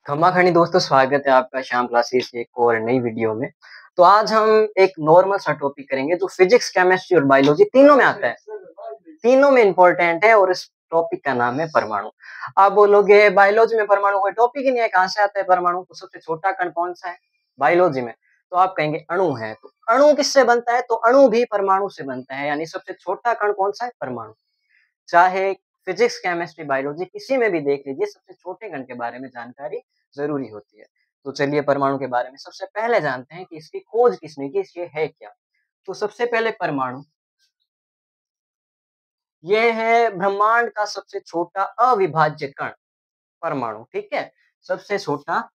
खमा-खंडी दोस्तों, स्वागत है आपका श्याम क्लासेस की एक और नई वीडियो में। तो आज हम एक नॉर्मल सा टॉपिक करेंगे जो फिज़िक्स, केमिस्ट्री और बायोलॉजी तीनों में आता है। तीनों में इम्पोर्टेंट है और इस टॉपिक का नाम है परमाणु। आप बोलोगे बायोलॉजी में परमाणु कोई टॉपिक ही नहीं है, कहाँ से आता है परमाणु? तो सबसे छोटा कण कौन-सा है बायोलॉजी में? तो आप कहेंगे अणु है। तो अणु किससे बनता है? तो अणु भी परमाणु से बनता है, यानी सबसे छोटा कण कौन-सा है? परमाणु। चाहे फिजिक्स, केमिस्ट्री, बायोलॉजी किसी में भी देख लीजिए, सबसे छोटे कण के बारे में जानकारी ज़रूरी होती है। तो चलिए परमाणु के बारे में सबसे पहले जानते हैं कि इसकी खोज किसने की, ये है क्या? तो सबसे पहले परमाणु, ये है ब्रह्मांड का सबसे छोटा अविभाज्य कण, परमाणु, ठीक है? सबसे छोटा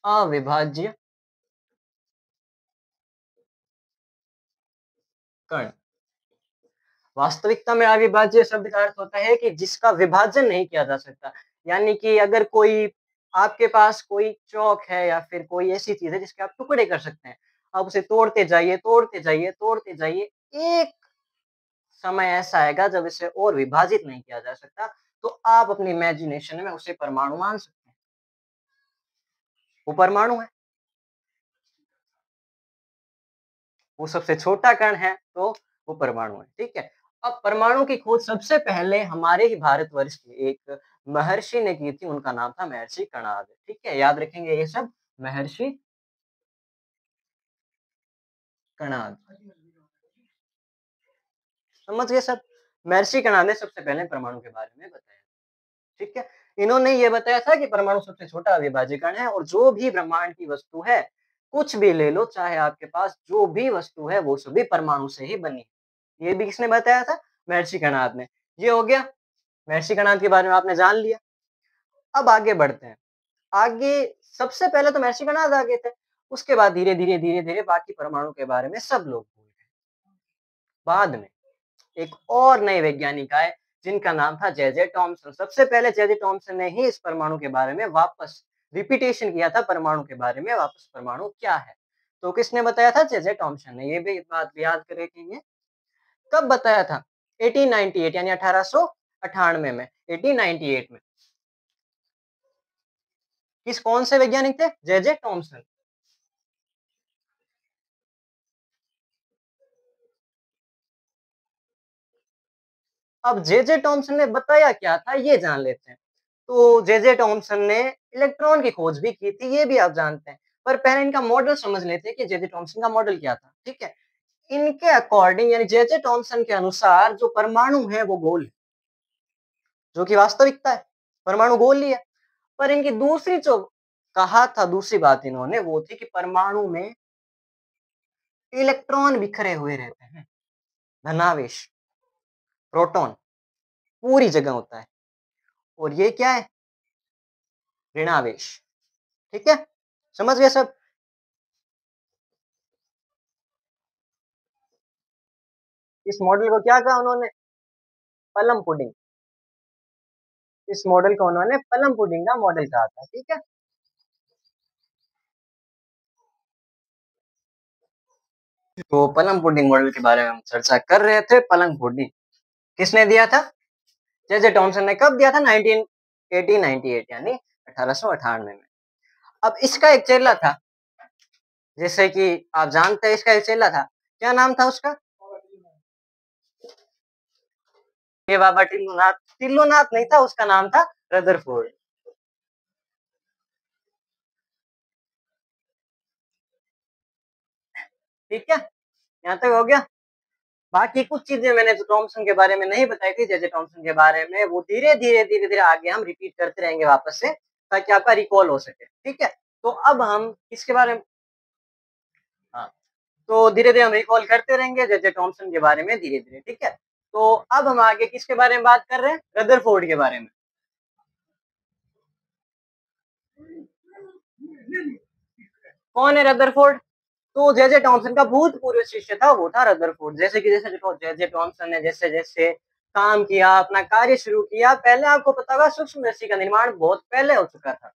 अविभाज्य कण। वास्तविकता में अविभाज्य शब्द का अर्थ होता है कि जिसका विभाजन नहीं किया जा सकता। यानी कि अगर कोई आपके पास कोई चॉक है या फिर कोई ऐसी चीज़ है जिसके आप टुकड़े कर सकते हैं। आप उसे तोड़ते जाइए, तोड़ते जाइए, तोड़ते जाइए, एक समय ऐसा आएगा जब इसे और विभाजित नहीं किया जा सकता, तो आप अपनी इमेजिनेशन में उसे परमाणु मान सकते हैं। वो परमाणु है, वो सबसे छोटा कण है, तो वो परमाणु है, ठीक है? अब परमाणु की खोज सबसे पहले हमारे ही भारतवर्ष के एक महर्षि ने की थी, उनका नाम था महर्षि कणाद, ठीक है? याद रखेंगे ये सब, महर्षि कणाद। समझ गए सब? महर्षि कणाद ने सबसे पहले परमाणु के बारे में बताया, ठीक है? इन्होंने ये बताया था कि परमाणु सबसे छोटा अविभाज्य कण है और जो भी ब्रह्मांड की वस्तु है, कुछ भी ले लो, चाहे आपके पास जो भी वस्तु है, वो सभी परमाणु से ही बनी है। ये भी किसने बताया था? महर्षि कणाद ने। ये हो गया, महर्षि कणाद के बारे में आपने जान लिया। अब आगे बढ़ते हैं। आगे सबसे पहले तो महर्षि कणाद आ गए थे। उसके बाद धीरे-धीरे, धीरे-धीरे बाकी परमाणु के बारे में सब लोग भूल गए। बाद में एक और नए वैज्ञानिक आए जिनका नाम था जे.जे. थॉमसन। सबसे पहले जे.जे. थॉमसन ने ही इस परमाणु के बारे में वापस रिपीटेशन किया था, परमाणु के बारे में वापस परमाणु क्या है। तो किसने बताया था? जे.जे. थॉमसन ने। ये भी बात याद करें कि ये कब बताया था? 1898 यानी 1898 में, 1898 में। किस कौन से वैज्ञानिक थे? जे.जे. थॉमसन। अब जे.जे. थॉमसन ने बताया क्या था, ये जान लेते हैं। तो जे.जे. थॉमसन ने इलेक्ट्रॉन की खोज भी की थी, ये भी आप जानते हैं। पर पहले इनका मॉडल समझ लेते हैं कि जे.जे. थॉमसन का मॉडल क्या था, ठीक है? इनके अकॉर्डिंग यानी जे.जे. थॉमसन के अनुसार जो परमाणु है वो गोल है, जो कि वास्तविकता है। परमाणु गोल ही है। पर इनकी दूसरी जो कहा था, दूसरी बात इन्होंने वो थी कि परमाणु में इलेक्ट्रॉन बिखरे हुए रहते हैं, धनावेश, प्रोटॉन पूरी जगह होता है और ये क्या है? ऋणावेश, ठीक है? समझ गए सब? इस मॉडल को क्या कहा उन्होंने? पलम पुडिंग। इस मॉडल को उन्होंने पलम पुडिंग का मॉडल कहा था, ठीक है? तो पलम पुडिंग मॉडल के बारे में हम चर्चा कर रहे थे। पलम पुडिंग किसने दिया था? जे.जे. थॉमसन ने कब दिया था? 1898 यानी 1898 में। अब इसका एक चेला था, जैसे कि आप जानते हैं इसका एक चेला था। क्या नाम था उसका? ये बाबा टिल्लूनाथ। टिल्लूनाथ नहीं था, उसका नाम था रदरफोर्ड। ठीक है? यहाँ तक हो गया? बाकी कुछ चीजें मैंने जो थॉमसन के बारे में नहीं बताई थी, जे.जे. थॉमसन के बारे में, वो धीरे-धीरे, धीरे-धीरे आगे हम रिपीट करते रहेंगे वापस से, ताकि आपका रिकॉल हो सके। ठीक है? तो अब हम किसके बारे में, हाँ, तो धीरे-धीरे हम रिकॉल करते रहेंगे जे.जे. थॉमसन के बारे में धीरे-धीरे, ठीक है? तो अब हम आगे किसके बारे में बात कर रहे हैं? रदरफोर्ड के बारे में। कौन है रदरफोर्ड? तो जे.जे. थॉमसन का भूतपूर्व शिष्य था, वो था रदरफोर्ड। जैसे कि जैसे देखो जे.जे. थॉमसन ने जैसे-जैसे काम किया, अपना कार्य शुरू किया, पहले आपको पता होगा सूक्ष्मदर्शी का निर्माण बहुत पहले हो चुका था।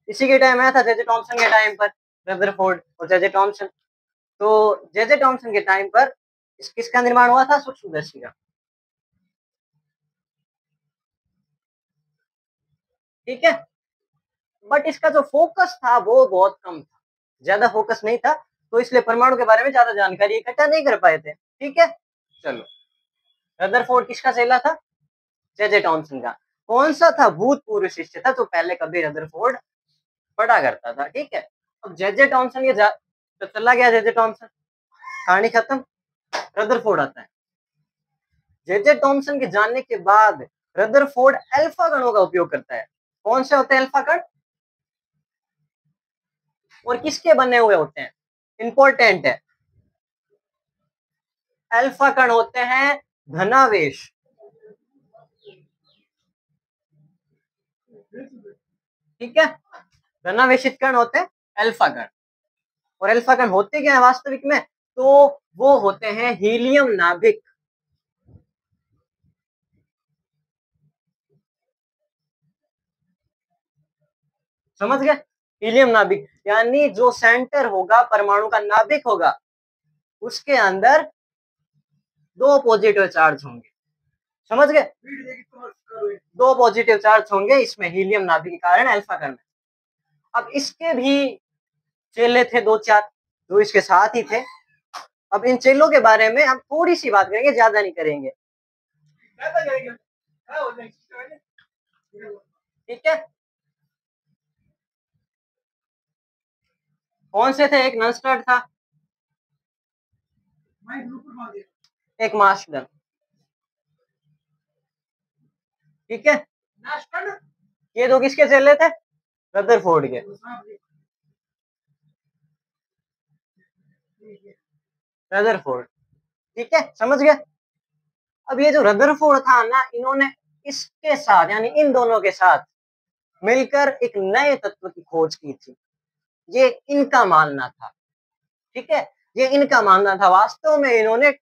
इसी के टाइम आया था जे.जे. थॉमसन के टाइम पर रदरफोर्ड और जे.जे. थॉमसन। तो जे.जे. थॉमसन के टाइम पर किसका निर्माण हुआ था? सूक्ष्मदर्शी का। ठीक है। बट इसका जो फोकस था वो बहुत कम था, ज्यादा फोकस नहीं था, तो इसलिए परमाणु के बारे में ज्यादा जानकारी इकट्ठा नहीं कर पाए थे। ठीक है, चलो रदरफोर्ड किसका चेला था? जे टॉमसन का। कौन सा था? भूतपूर्व शिष्य था, जो पहले कभी रदरफोर्ड पढ़ा करता था। ठीक है, अब जे टॉमसन ये तो चला गया जे टॉमसन, कहानी खत्म। रदरफोर्ड आता है। जे टॉमसन के जानने के बाद रदरफोर्ड अल्फा कणों का उपयोग करता है। कौन से होते हैं अल्फा कण और किसके बने हुए होते हैं? इंपॉर्टेंट है, अल्फा कण होते हैं धनावेश। ठीक है, धनावेशित कण होते हैं अल्फा कण। और अल्फा कण होते क्या है वास्तविक में? तो वो होते हैं हीलियम नाभिक। समझ गए? हीलियम नाभिक यानी जो सेंटर होगा, परमाणु का नाभिक होगा, उसके अंदर दो पॉजिटिव चार्ज होंगे। समझ गए? दो पॉजिटिव चार्ज होंगे इसमें हीलियम नाभिक के कारण अल्फा कण में। अब इसके भी चेले थे दो चार जो इसके साथ ही थे। अब इन चेलों के बारे में हम थोड़ी सी बात करेंगे, ज्यादा नहीं करेंगे। ठीक है, कौन से थे? एक नंस्टर्ड था, एक मार्शलन। ठीक है, ये दो किसके चेले थे? रदरफोर्ड के। रदरफोर्ड, ठीक है, समझ गए? अब ये जो रदरफोर्ड था ना, इन्होंने इसके साथ यानी इन दोनों के साथ मिलकर एक नए तत्व की खोज की थी। ये इनका मानना था। ठीक है, ये इनका मानना था। वास्तव में इन्होंने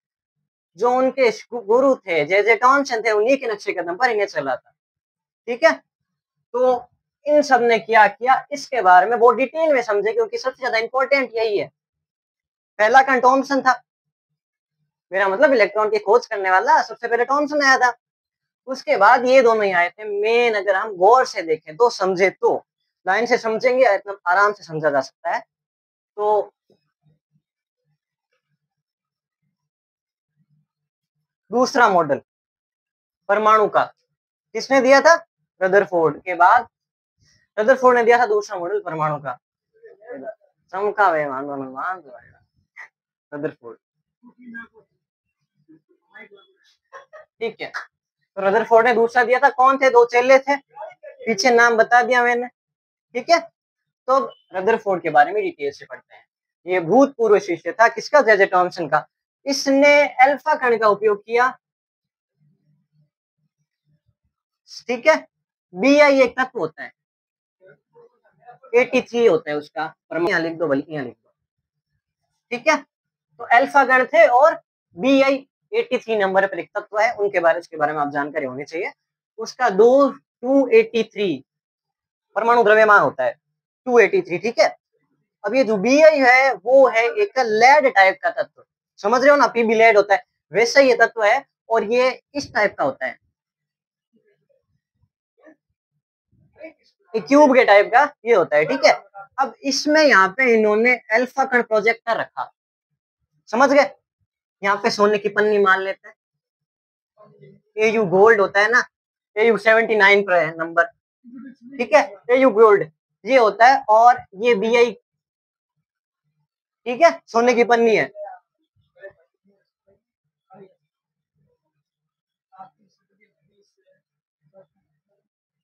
जो उनके गुरु थे जे टॉमसन थे, उन्हीं के नक्शे कदम पर इन्हें चला था। ठीक है, तो इन सब ने क्या किया इसके बारे में वो डिटेल में समझे, क्योंकि सबसे ज्यादा इंपॉर्टेंट यही है। पहला कण टॉमसन था, मेरा मतलब इलेक्ट्रॉन की खोज करने वाला सबसे पहले टॉमसन आया था। उसके बाद ये दोनों ही आए थे मेन। अगर हम गौर से देखें तो, समझे तो, लाइन से समझेंगे इतना आराम से समझा जा सकता है। तो दूसरा मॉडल परमाणु का किसने दिया था? रदरफोर्ड के बाद रदरफोर्ड ने दिया था दूसरा मॉडल परमाणु का। चमका वे मान रदरफोर्ड। ठीक है, तो रदरफोर्ड ने दूसरा दिया था। कौन थे? दो चेले थे, पीछे नाम बता दिया मैंने। ठीक है, तो रदरफोर्ड के बारे में डिटेल से पढ़ते हैं। ये भूतपूर्व शिष्य था किसका? जे टॉमसन का। इसने अल्फा कण का उपयोग किया। ठीक है, बीआई एक तत्व होता है, 83 होता है उसका परमाणु। यहाँ लिख दो, बल्कि यहाँ लिख दो। ठीक है, तो अल्फा कण थे और बीआई 83 नंबर पर एक तत्व है, उनके बारे इसके बारे में आप जानकारी होनी चाहिए। उसका 283 परमाणु द्रव्यमान होता है, 283। ठीक है, अब ये जो बीआई है वो है एक लेड टाइप का तत्व। समझ रहे हो ना, पीबी लेड होता है, वैसा ये तत्व है। और ये इस टाइप का होता है, क्यूब के टाइप का ये होता है। ठीक है, अब इसमें यहाँ पे इन्होंने अल्फा कण प्रोजेक्टर रखा। समझ गए? यहाँ पे सोने की पन्नी मान लेते हैं, एयू गोल्ड होता है ना, एयू 79 पर है नंबर। ठीक है, एयू गोल्ड ये होता है, और ये बीआई। ठीक है, सोने की पन्नी है।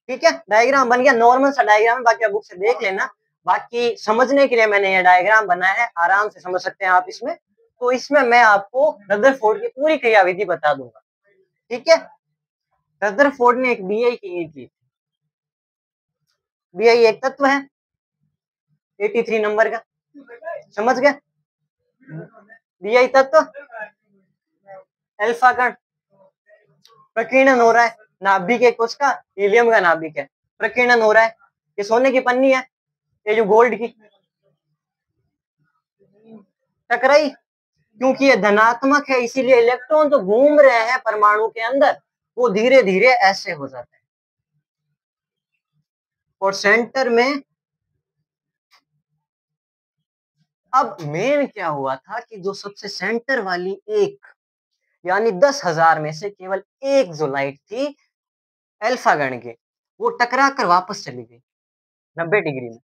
ठीक है, डायग्राम बन गया, नॉर्मल सा डायग्राम है, बाकी आप बुक से देख लेना। बाकी समझने के लिए मैंने ये डायग्राम बनाया है, आराम से समझ सकते हैं आप इसमें। तो इसमें मैं आपको रदरफोर्ड की पूरी क्रियाविधि बता दूंगा। ठीक है, रदरफोर्ड ने एक बीआई की ईंट ली। बीआई एक तत्व है 83 नंबर का। समझ गए? बीआई तत्व, अल्फा कण, प्रकीर्णन हो रहा है, नाभिक है उसका, हीलियम का नाभिक है, प्रकीर्णन हो रहा है। ये सोने की पन्नी है, ये जो गोल्ड की टकराई, क्योंकि ये धनात्मक है, इसीलिए इलेक्ट्रॉन जो घूम रहे हैं परमाणु के अंदर वो धीरे धीरे ऐसे हो जाते हैं। और सेंटर में अब मेन क्या हुआ था कि जो सबसे सेंटर वाली एक यानी 10,000 में से केवल एक जो लाइट थी अल्फा गण की, वो टकरा कर वापस चली गई 90 डिग्री में।